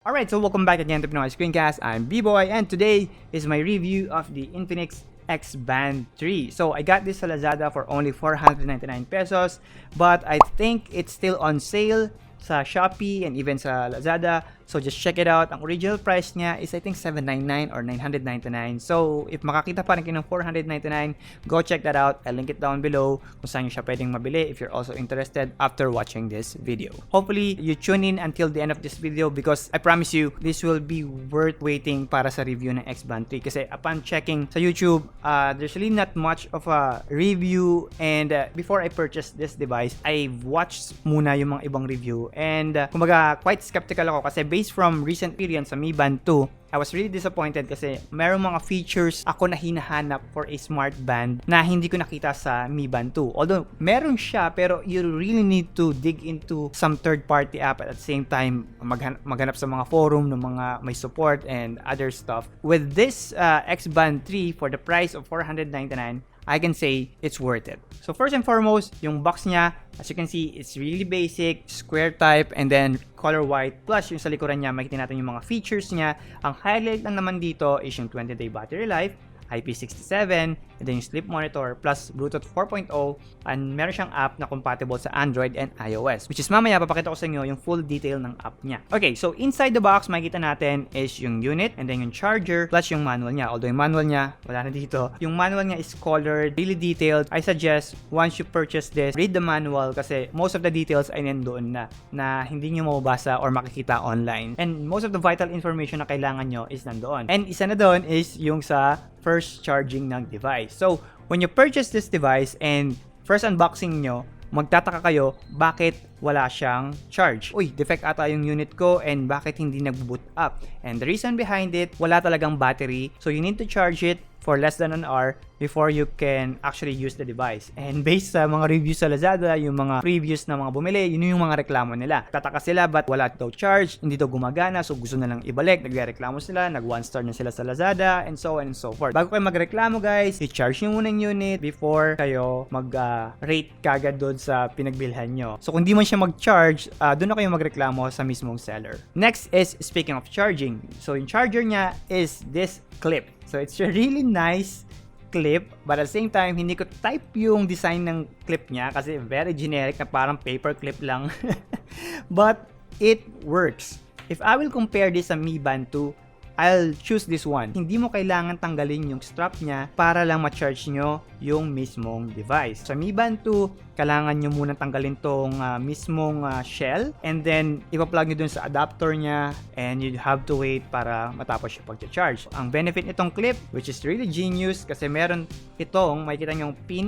Alright, so welcome back again to Pinoy Screencast. I'm B-Boy and today is my review of the Infinix Xband 3. So I got this sa Lazada for only 499 pesos, but I think it's still on sale sa Shopee and even sa Lazada. So just check it out. Ang original price niya is I think 799 or 999. So if makakita pa rin kayo ng 499, go check that out. I'll link it down below kung saan nyo siya pwedeng mabili if you're also interested after watching this video. Hopefully you tune in until the end of this video because I promise you this will be worth waiting para sa review ng Xband 3 kasi upon checking sa YouTube, there's really not much of a review and before I purchased this device, I watched muna yung mga ibang review and kumbaga quite skeptical ako kasi based from recent experience sa Mi Band 2, I was really disappointed kasi merong mga features ako na hinahanap for a smart band na hindi ko nakita sa Mi Band 2. Although meron siya pero you really need to dig into some third-party app at the same time maghanap sa mga forum ng mga may support and other stuff. With this Xband 3 for the price of 499, I can say it's worth it. So first and foremost, yung box niya, as you can see, it's really basic, square type, and then color white. Plus, yung sa likuran niya, makikita natin yung mga features niya. Ang highlight lang naman dito is yung 20-day battery life, IP67, and then yung sleep monitor, plus Bluetooth 4.0, and meron siyang app na compatible sa Android and iOS. Which is mamaya, papakita ko sa inyo yung full detail ng app niya. Okay, so inside the box, makikita natin is yung unit, and then yung charger, plus yung manual niya. Although yung manual niya, wala na dito. Yung manual niya is colored, really detailed. I suggest, once you purchase this, read the manual kasi most of the details ay nandoon na hindi nyo mababasa or makikita online. And most of the vital information na kailangan nyo is nandoon. And isa na doon is yung sa first charging ng device. So, when you purchase this device and first unboxing nyo, magtataka kayo bakit wala siyang charge. Uy, defect ata yung unit ko and bakit hindi nag-boot up. And the reason behind it, wala talagang battery. So, you need to charge it for less than an hour before you can actually use the device. And based sa mga reviews sa Lazada, yung mga previews na mga bumili, yun yung mga reklamo nila. Tataka sila, but wala daw charge, hindi daw gumagana, so gusto na lang ibalik, nagreklamo sila, nag 1 star na sila sa Lazada, and so on and so forth. Bago kayo magreklamo guys, i-charge nyo muna yung unit before kayo mag-rate kagad doon sa pinagbilhan nyo. So kung di man siya mag-charge, doon na kayo magreklamo sa mismong seller. Next is, speaking of charging, so yung charger niya is this clip. So it's a really nice clip, but at the same time, hindi ko type yung design ng clip niya kasi very generic na parang paper clip lang. But it works. If I will compare this sa Mi Band 2, I'll choose this one. Hindi mo kailangan tanggalin yung strap niya para lang ma-charge nyo yung mismong device. Sa Mi Band 2, kailangan nyo muna tanggalin tong mismong shell and then ipa-plug nyo dun sa adapter niya and you have to wait para matapos yung pag-charge. Ang benefit nitong clip, which is really genius kasi meron itong, makikita nyo yung pin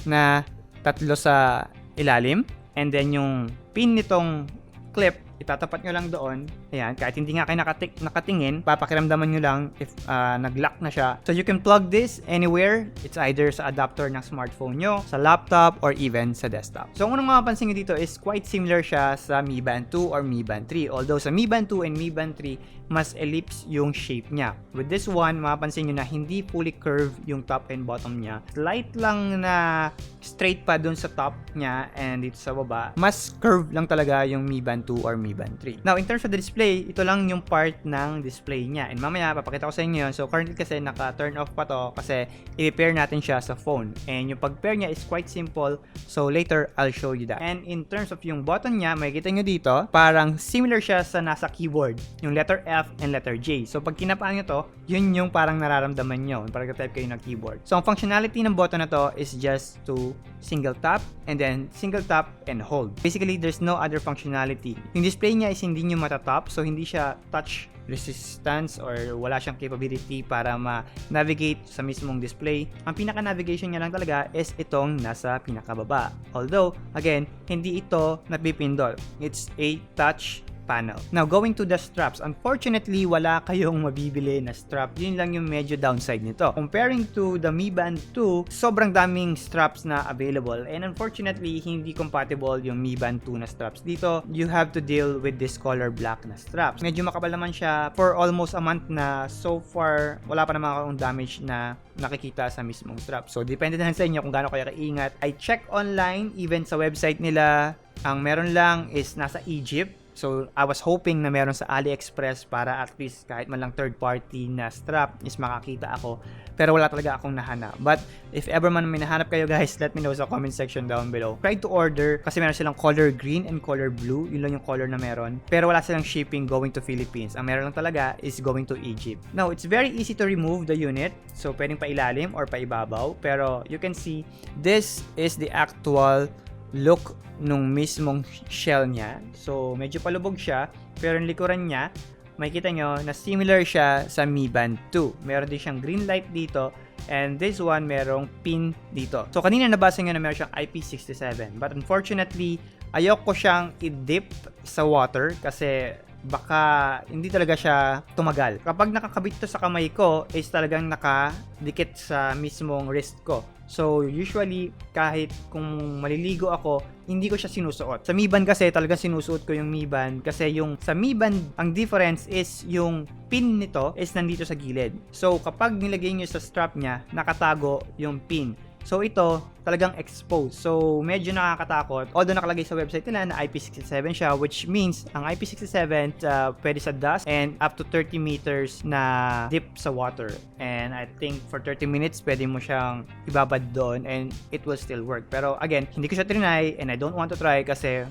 na tatlo sa ilalim and then yung pin nitong clip, itatapat nyo lang doon. Ayan, kahit hindi nga kayo nakatingin, papakiramdaman nyo lang if nag-lock na siya. So you can plug this anywhere. It's either sa adapter ng smartphone nyo, sa laptop, or even sa desktop. So ang unang mapapansin nyo dito is quite similar siya sa Mi Band 2 or Mi Band 3. Although sa Mi Band 2 and Mi Band 3, mas ellipse yung shape niya. With this one, mapapansin nyo na hindi fully curved yung top and bottom niya. Slight lang na straight pa dun sa top niya and dito sa baba. Mas curved lang talaga yung Mi Band 2 or Mi Band 3. Now, in terms of the display, ito lang yung part ng display niya. And mamaya, papakita ko sa inyo yun. So, currently kasi naka-turn off pa to kasi i-pair natin siya sa phone. And yung pag-pair niya is quite simple. So, later, I'll show you that. And in terms of yung button niya, makikita nyo dito, parang similar siya sa nasa keyboard. Yung letter F and letter J. So, pag kinapaan nyo to, yun yung parang nararamdaman nyo pag type kayo ng keyboard. So, ang functionality ng button na to is just to single tap and then single tap and hold. Basically, there's no other functionality. Yung display niya is hindi nyo matatap, so hindi siya touch resistance or wala siyang capability para ma-navigate sa mismong display. Ang pinaka-navigation niya lang talaga is itong nasa pinakababa. Although, again, hindi ito napipindot. It's a touch panel. Now, going to the straps. Unfortunately, wala kayong mabibili na strap. Yun lang yung medyo downside nito. Comparing to the Mi Band 2, sobrang daming straps na available. And unfortunately, hindi compatible yung Mi Band 2 na straps dito. You have to deal with this color black na straps. Medyo makapal naman siya for almost a month na so far, wala pa naman akong damage na nakikita sa mismong strap. So, depende na sa inyo kung gaano kayo kaingat. I check online, even sa website nila, ang meron lang is nasa Egypt. So, I was hoping na meron sa AliExpress para at least kahit man lang third party na strap is makakita ako. Pero wala talaga akong nahanap. But if ever man may nahanap kayo guys, let me know sa comment section down below. Try to order kasi meron silang color green and color blue. Yun lang yung color na meron. Pero wala silang shipping going to Philippines. Ang meron lang talaga is going to Egypt. Now, it's very easy to remove the unit. So, pwedeng pailalim or paibabaw. Pero you can see, this is the actual look nung mismong shell niya. So, medyo palubog siya. Pero yung likuran niya, makikita nyo na similar siya sa Mi Band 2. Meron din siyang green light dito. And this one, merong pin dito. So, kanina nabasa nyo na meron siyang IP67. But unfortunately, ayoko siyang i-dip sa water kasi baka hindi talaga siya tumagal. Kapag nakakabit to sa kamay ko, is talagang nakadikit sa mismong wrist ko. So, usually, kahit kung maliligo ako, hindi ko siya sinusuot. Sa Mi Band kasi, talagang sinusuot ko yung Mi Band. Kasi yung sa Mi Band, ang difference is yung pin nito is nandito sa gilid. So, kapag nilagay nyo sa strap niya, nakatago yung pin. So, ito, talagang exposed. So, medyo nakakatakot. Although nakalagay sa website nila na IP67 siya, which means, ang IP67, pwede sa dust and up to 30 meters na dip sa water. And I think for 30 minutes, pwede mo siyang ibabad doon and it will still work. Pero again, hindi ko siya trinay and I don't want to try kasi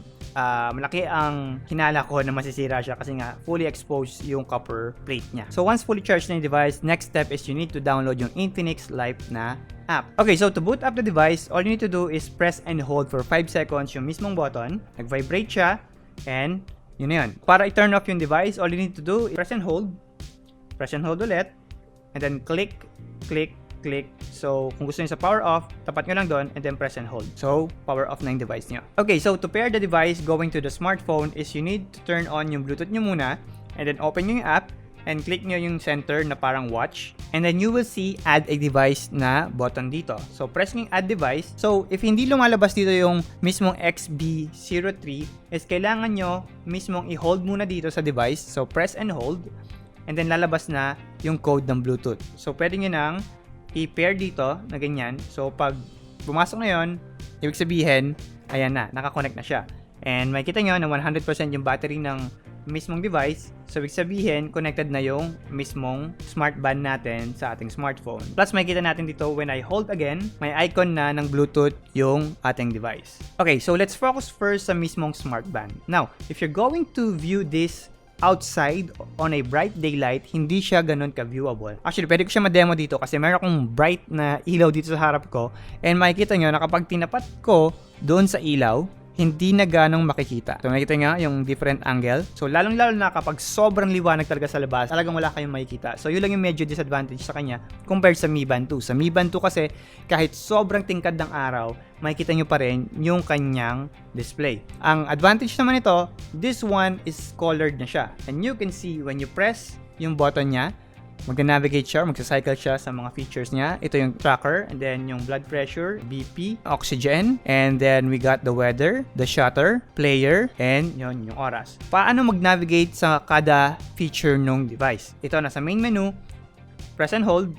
malaki ang hinala ko na masisira siya kasi nga fully exposed yung copper plate niya. So once fully charged na yung device, next step is you need to download yung Infinix Live na app. Okay, so to boot up the device, all you need to do is press and hold for 5 seconds yung mismong button. Nag-vibrate siya and yun na yun. Para i-turn off yung device, all you need to do is press and hold ulit, and then click. So, kung gusto niyo sa power off, tapat nyo lang doon and then press and hold. So, power off na yung device nyo. Okay, so to pair the device going to the smartphone is you need to turn on yung Bluetooth nyo muna and then open nyo yung app and click nyo yung center na parang watch and then you will see add a device na button dito. So, press nyo yung add device. So, if hindi lumalabas dito yung mismong XB03 is kailangan nyo mismong i-hold muna dito sa device. So, press and hold and then lalabas na yung code ng Bluetooth. So, pwede nyo nang i-pair dito na ganyan. So, pag pumasok na yun, ibig sabihin, ayan na, nakakonect na siya. And makikita nyo na 100% yung battery ng mismong device. So, ibig sabihin, connected na yung mismong smart band natin sa ating smartphone. Plus, makikita natin dito, when I hold again, may icon na ng Bluetooth yung ating device. Okay, so let's focus first sa mismong smart band. Now, if you're going to view this outside on a bright daylight, hindi siya ganun ka-viewable. Actually, pwede ko siya ma-demo dito kasi meron akong bright na ilaw dito sa harap ko and makikita nyo na kapag tinapat ko doon sa ilaw, hindi na ganong makikita. So, nakikita nga yung different angle. So, lalong-lalo na kapag sobrang liwanag talaga sa labas, talagang wala kayong makikita. So, yun lang yung medyo disadvantage sa kanya compared sa Mi Band 2. Sa Mi Band 2 kasi, kahit sobrang tingkad ng araw, makikita nyo pa rin yung kanyang display. Ang advantage naman ito, this one is colored na siya. And you can see when you press yung button niya, mag-navigate siya, magsacycle siya sa mga features niya. Ito yung tracker, and then yung blood pressure, BP, oxygen, and then we got the weather, the shutter, player, and yun, yung oras. Paano mag-navigate sa kada feature ng device? Ito, nasa main menu, press and hold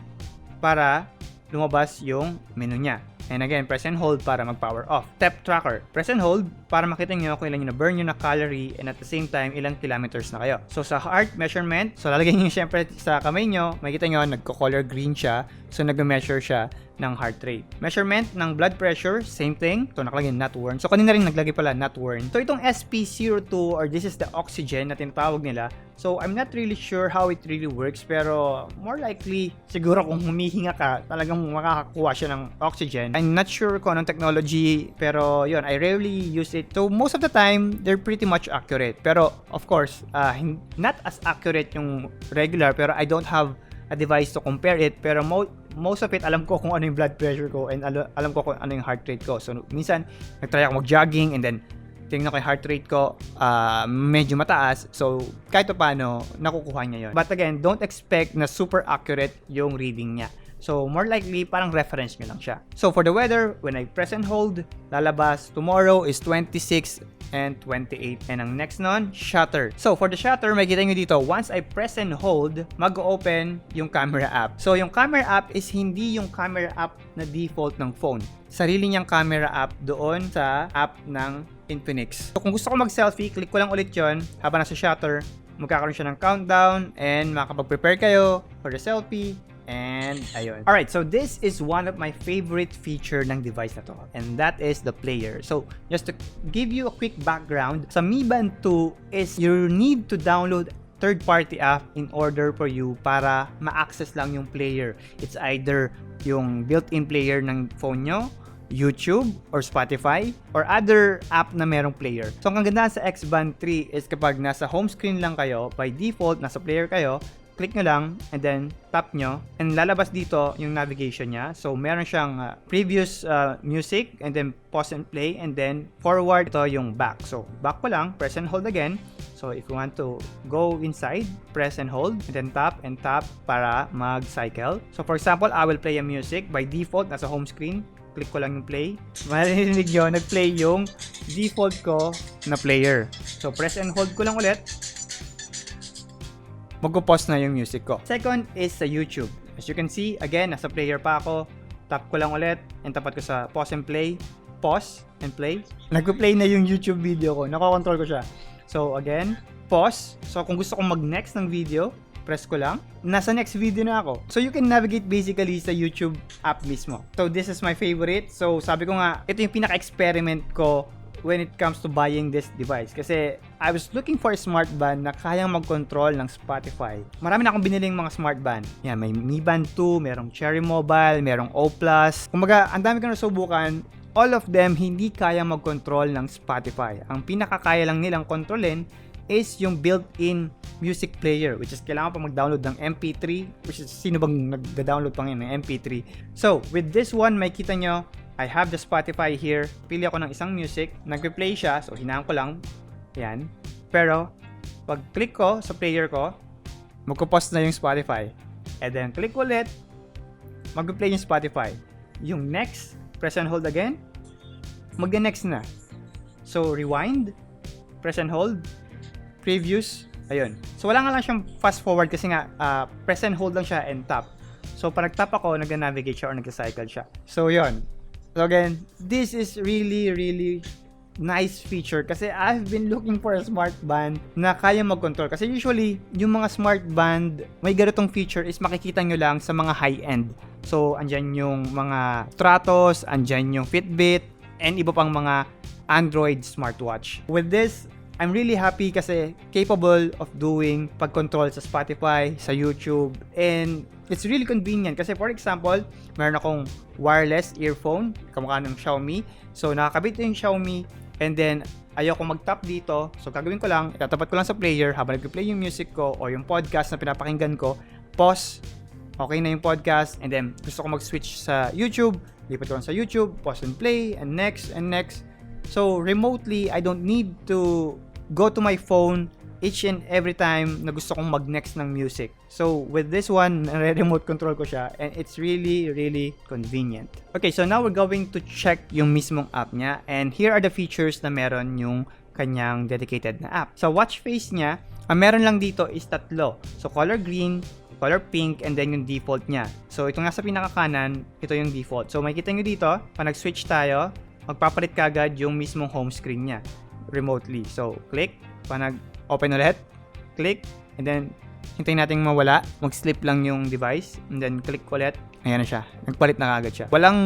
para lumabas yung menu niya. And again, press and hold para mag-power off. Step tracker. Press and hold para makita nyo kung ilan yung na-burn nyo na calorie and at the same time, ilang kilometers na kayo. So, sa heart measurement, so lalagay nyo syempre sa kamay nyo, makikita nyo, nagko-color green siya. So, nag-measure siya ng heart rate. Measurement ng blood pressure, same thing. So, nakalagay not worn. So, kanina rin naglagay pala not worn. So, itong SP02 or this is the oxygen na tinatawag nila. So, I'm not really sure how it really works pero more likely, siguro kung humihinga ka, talagang makakakuha siya ng oxygen. I'm not sure kung anong technology pero yun, I rarely use it. So, most of the time, they're pretty much accurate. Pero, of course, not as accurate yung regular pero I don't have a device to compare it pero most of it alam ko kung ano yung blood pressure ko and alam ko kung ano yung heart rate ko. So minsan nagtry ako mag-jogging and then tingnan ko yung heart rate ko medyo mataas. So kahit paano nakukuha niya yun. But again, don't expect na super accurate yung reading niya. So more likely parang reference nyo lang siya. So for the weather, when I press and hold, lalabas tomorrow is 26 and 28. And ang next nun, shutter. So for the shutter, makikita nyo dito, once I press and hold, mag-open yung camera app. So yung camera app is hindi yung camera app na default ng phone. Sarili niyang camera app doon sa app ng Infinix. So kung gusto ko mag-selfie, click ko lang ulit yon habang nasa shutter. Magkakaroon siya ng countdown and makakapag-prepare kayo for the selfie. And ayun. Alright, so this is one of my favorite feature ng device na to, and that is the player. So just to give you a quick background, sa Mi Band 2 is you need to download third-party app in order for you para ma-access lang yung player. It's either yung built-in player ng phone nyo, YouTube or Spotify or other app na merong player. So ang kagandahan sa Xband 3 is kapag nasa home screen lang kayo, by default nasa player kayo, click nyo lang and then tap nyo and lalabas dito yung navigation niya. So meron siyang previous music and then pause and play and then forward, ito yung back. So back ko lang, press and hold again. So if you want to go inside, press and hold and then tap para mag-cycle. So for example, I will play a music. By default, nasa home screen, click ko lang yung play. Marinig nyo, nag-play yung default ko na player. So press and hold ko lang ulit. Magpo-pause na yung music ko. Second is sa YouTube. As you can see, again, nasa player pa ako. Tap ko lang ulit and tapat ko sa pause and play. Pause and play. Nagpo-play na yung YouTube video ko. Nakakontrol ko siya. So again, pause. So kung gusto kong mag-next ng video, press ko lang. Nasa next video na ako. So you can navigate basically sa YouTube app mismo. So this is my favorite. So sabi ko nga, ito yung pinaka-experiment ko when it comes to buying this device. Kasi I was looking for a smart band na kayang mag-control ng Spotify. Marami na akong biniling mga smart band. Yan, may Mi Band 2, merong Cherry Mobile, merong O+. Kumbaga, ang dami ko nasubukan. All of them hindi kayang mag-control ng Spotify. Ang pinakakaya lang nilang kontrolin is yung built-in music player, which is kailangan pa mag-download ng MP3, which is sino bang nag-download pa ngayon ng MP3. So with this one, makita nyo, I have the Spotify here. Pili ako ng isang music, nag-play siya, so hinaan ko lang, yan. Pero pag click ko sa player ko, magpo-pause na yung Spotify, and then click ulit, mag-play yung Spotify. Yung next, press and hold again, mag-next na. So rewind, press and hold, previews, ayun. So wala nga lang siyang fast forward kasi nga press and hold lang siya and tap. So pag nag-tap ako, nag-navigate siya or nag-cycle siya. So yun. So again, this is really nice feature kasi I've been looking for a smart band na kaya mag-control. Kasi usually, yung mga smart band, may ganitong feature is makikita nyo lang sa mga high-end. So andyan yung mga Stratos, andyan yung Fitbit, and iba pang mga Android smartwatch. With this, I'm really happy kasi capable of doing pag-control sa Spotify, sa YouTube, and it's really convenient kasi for example, meron akong wireless earphone, kamukha ng Xiaomi. So nakakabit yung Xiaomi and then ayoko mag-tap dito. So gagawin ko lang, itatapat ko lang sa player habang nag-play yung music ko o yung podcast na pinapakinggan ko, pause, okay na yung podcast, and then gusto ko mag-switch sa YouTube, lipat ko lang sa YouTube, pause and play, and next, and next. So remotely, I don't need to go to my phone each and every time na gusto kong mag-next ng music. So with this one, remote control ko siya and it's really convenient. Okay, so now we're going to check yung mismong app niya, and here are the features na meron yung kanyang dedicated na app. So watch face niya, ang meron lang dito is tatlo. So color green, color pink, and then yung default niya. So itong nasa pinakakanan, ito yung default. So makikita nyo dito, pag nag-switch tayo, magpapalit kagad yung mismong home screen niya remotely. So click, pag nag-open ulit, click, and then hintayin natin mawala, mag-slip lang yung device, and then click ulit, ayan na siya, nagpalit na kagad siya. Walang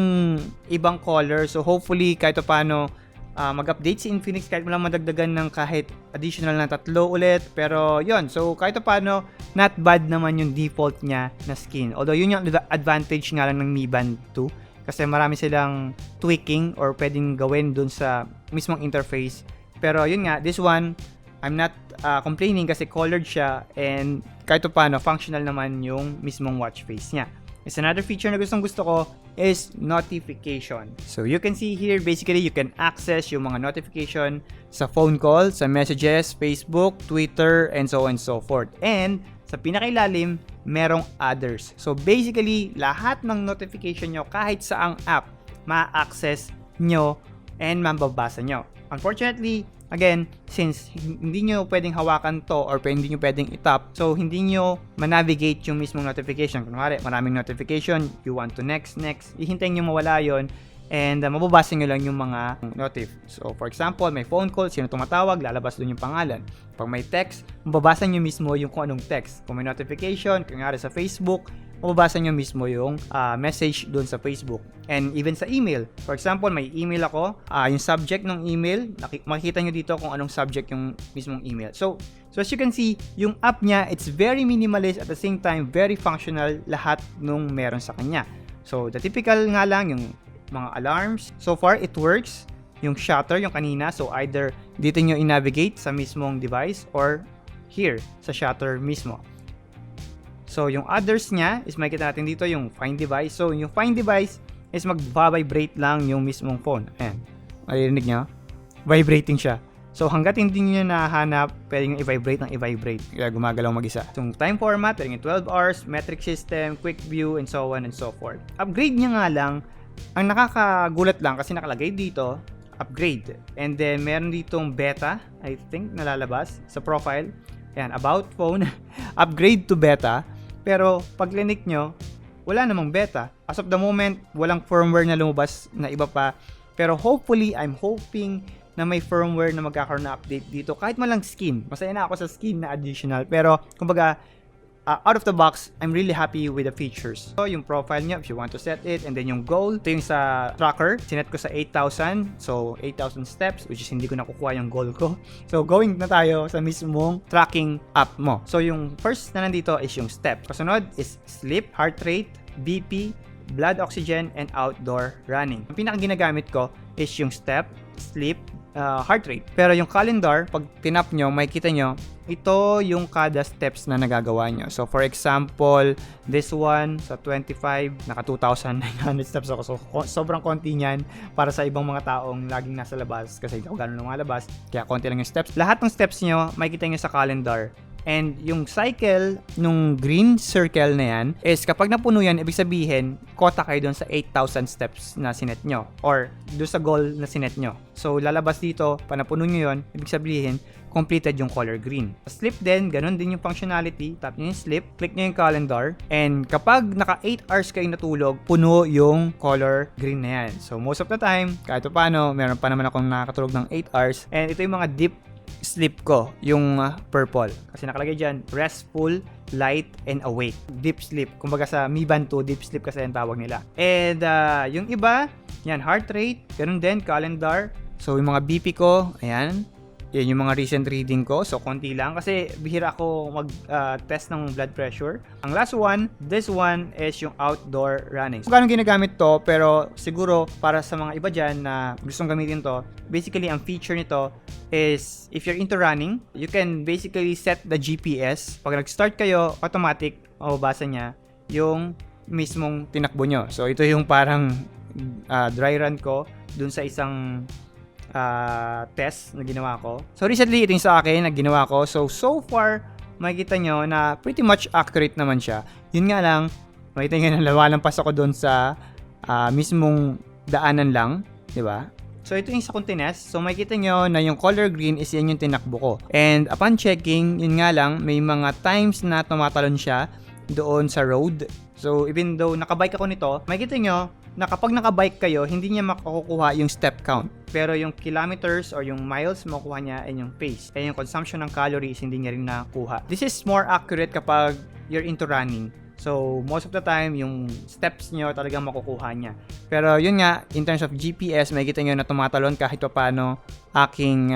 ibang color, so hopefully kahit paano mag-update si Infinix, kahit walang madagdagan ng kahit additional na tatlo ulit, pero yun, so kahit paano not bad naman yung default niya na skin. Although yun yung advantage nga lang ng Mi Band 2 kasi marami silang tweaking or pwedeng gawin dun sa mismong interface. Pero yun nga, this one I'm not complaining kasi colored siya and kahit paano functional naman yung mismong watch face niya. Is another feature na gusto ko is notification. So you can see here, basically you can access yung mga notification sa phone call, sa messages, Facebook, Twitter, and so on and so forth. And sa pinakailalim, merong others. So basically, lahat ng notification nyo kahit saang app, ma-access nyo and mababasa nyo. Unfortunately, again, since hindi nyo pwedeng hawakan to or hindi nyo pwedeng itap, so hindi nyo manavigate yung mismong notification. Kunwari, maraming notification, you want to next, ihintayin nyo mawala yon, and mababasa nyo lang yung mga notif. So for example, may phone call, sino tumatawag, lalabas dun yung pangalan. Pag may text, mababasa nyo mismo yung kung anong text. Kung may notification, kunyari sa Facebook, mababasa nyo mismo yung message dun sa Facebook. And even sa email. For example, may email ako, yung subject ng email, makikita nyo dito kung anong subject yung mismong email. So as you can see, yung app niya, it's very minimalist at the same time, very functional lahat nung meron sa kanya. So the typical nga lang, yung mga alarms. So far, it works. Yung shutter, yung kanina, so either dito nyo i-navigate sa mismong device or here, sa shutter mismo. So, yung others niya is makikita natin dito yung find device. So, yung find device is mag-vibrate lang yung mismong phone. Ayan. Marinig nyo? Vibrating siya. So, hanggat hindi nyo nahanap, pwede nyo i-vibrate ng i-vibrate. Kaya gumagalaw mag-isa. So, yung time format, pwede nyo 12 hours, metric system, quick view, and so on and so forth. Upgrade niya nga lang, ang nakakagulat lang kasi nakalagay dito, upgrade. And then, meron ditong beta, I think, nalalabas sa profile. Ayan, about phone, upgrade to beta. Pero, pag clinic nyo, wala namang beta. As of the moment, walang firmware na lumabas na iba pa. Pero hopefully, I'm hoping na may firmware na magkakaroon na update dito. Kahit malang skin. Masaya na ako sa skin na additional. Pero, kumbaga, out of the box, I'm really happy with the features. So, yung profile nyo, if you want to set it, and then yung goal, ito yung sa tracker, sinet ko sa 8,000, so 8,000 steps, which is hindi ko nakukuha yung goal ko. So, going na tayo sa mismong tracking app mo. So, yung first na nandito is yung steps. Kasunod is sleep, heart rate, BP, blood oxygen, and outdoor running. Ang pinaka ginagamit ko is yung step, sleep, heart rate. Pero yung calendar, pag tinap nyo, makikita nyo, ito yung kada steps na nagagawa nyo. So, for example, this one, sa 25, naka 2,900 steps ako. So, sobrang konti niyan para sa ibang mga taong laging nasa labas kasi hindi ako gano'n lumalabas. Kaya konti lang yung steps. Lahat ng steps nyo, makikita nyo sa calendar. And yung cycle nung green circle na yan is kapag napuno yan, ibig sabihin, kota kayo doon sa 8,000 steps na sinet nyo or doon sa goal na sinet nyo. So, lalabas dito, pa napuno nyo yun, ibig sabihin, completed yung color green. Sleep din, ganun din yung functionality. Tap nyo yung sleep, click nyo yung calendar, and kapag naka 8 hours kayo natulog, puno yung color green na yan. So, most of the time, kahit paano, meron pa naman akong nakatulog ng 8 hours, and ito yung mga deep sleep ko, yung purple. Kasi nakalagay dyan, restful, light, and awake. Deep sleep. Kumbaga sa Mi Band 2, deep sleep kasi ang tawag nila. And yung iba, yan, heart rate, ganun din, calendar. So, yung mga BP ko, ayan, yan yung mga recent reading ko. So, konti lang. Kasi bihira ako mag-test ng blood pressure. Ang last one, this one is yung outdoor running. So, ganun ginagamit to, pero siguro para sa mga iba dyan na gustong gamitin to, basically, ang feature nito is if you're into running, you can basically set the GPS. Pag nag-start kayo, automatic, mababasa niya yung mismong tinakbo nyo. So, ito yung parang dry run ko dun sa isang test na ginawa ko. So recently, ito yung sa akin na ginawa ko. So far, makikita nyo na pretty much accurate naman siya. Yun nga lang, makikita nyo na lawalampas ako doon sa mismong daanan lang. Diba? So ito yung sa continest. So makikita nyo na yung color green is yan yung tinakbo ko. And upon checking, yun nga lang, may mga times na tumatalon siya doon sa road. So even though nakabike ako nito, makikita nyo na kapag nakabike kayo, hindi niya makukuha yung step count. Pero yung kilometers or yung miles, makukuha niya and yung pace. Kaya yung consumption ng calories, hindi niya rin nakuha. This is more accurate kapag you're into running. So, most of the time, yung steps nyo talagang makukuha niya. Pero yun nga, in terms of GPS, makikita nyo na tumatalon kahit pa paano aking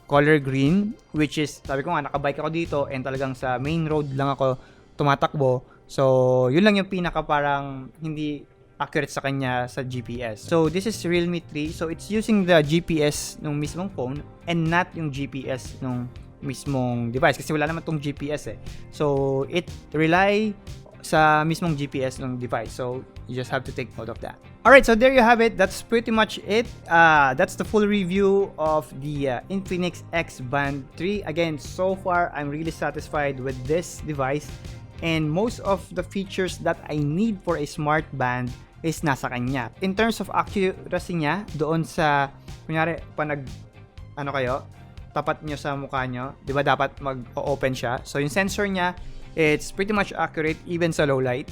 color green. Which is, sabi ko nga, nakabike ako dito and talagang sa main road lang ako tumatakbo. So, yun lang yung pinaka parang hindi accurate sa kanya sa GPS. So, this is Realme 3. So, it's using the GPS ng mismong phone and not yung GPS ng mismong device. Kasi wala naman tong GPS eh. So, it rely sa mismong GPS ng device. So, you just have to take note of that. Alright, so there you have it. That's pretty much it. That's the full review of the Infinix Xband 3. Again, so far, I'm really satisfied with this device. And most of the features that I need for a smart band is nasa kanya. In terms of accuracy niya, doon sa, kunyari, kayo, tapat nyo sa mukha nyo, di ba dapat mag-open siya? So, yung sensor niya, it's pretty much accurate even sa low light.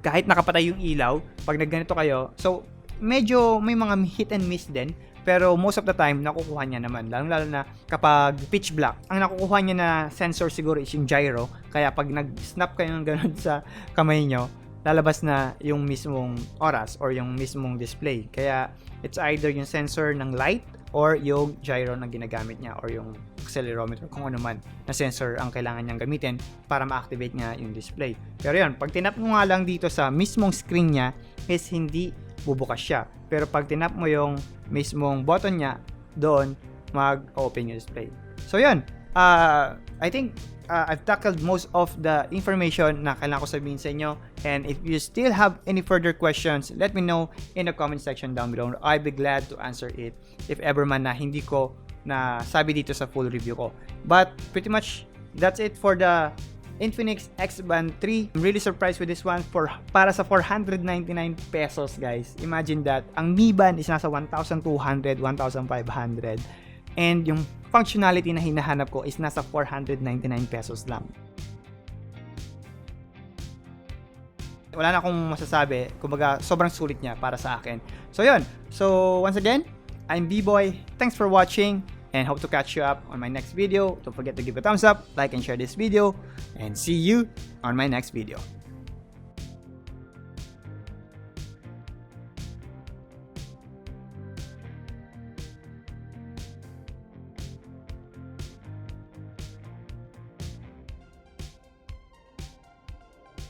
Kahit nakapatay yung ilaw, pag nagganito kayo, so, medyo may mga hit and miss din. Pero most of the time, nakukuha niya naman. Lalo na kapag pitch black. Ang nakukuha niya na sensor siguro is yung gyro. Kaya pag nag-snap kayo ng ganun sa kamay nyo, lalabas na yung mismong oras or yung mismong display. Kaya it's either yung sensor ng light or yung gyro na ginagamit niya or yung accelerometer, kung ano man na sensor ang kailangan niyang gamitin para ma-activate niya yung display. Pero yun, pag tinap mo nga lang dito sa mismong screen niya is hindi bubukas siya. Pero pag tinap mo yung mismong button niya, doon mag-open yung display. So yun, I think I've tackled most of the information na kailangan ko sabihin sa inyo. And if you still have any further questions, let me know in the comment section down below. I'll be glad to answer it if ever man na hindi ko na sabi dito sa full review ko. But pretty much that's it for the Infinix Xband 3. I'm really surprised with this one para sa 499 pesos, guys. Imagine that. Ang Mi Band is nasa 1,200, 1,500. And yung functionality na hinahanap ko is nasa 499 pesos lang. Wala na akong masasabi. Kumbaga, sobrang sulit niya para sa akin. So, yun. So, once again, I'm B-Boy. Thanks for watching. And hope to catch you up on my next video. Don't forget to give a thumbs up, like, and share this video. And see you on my next video.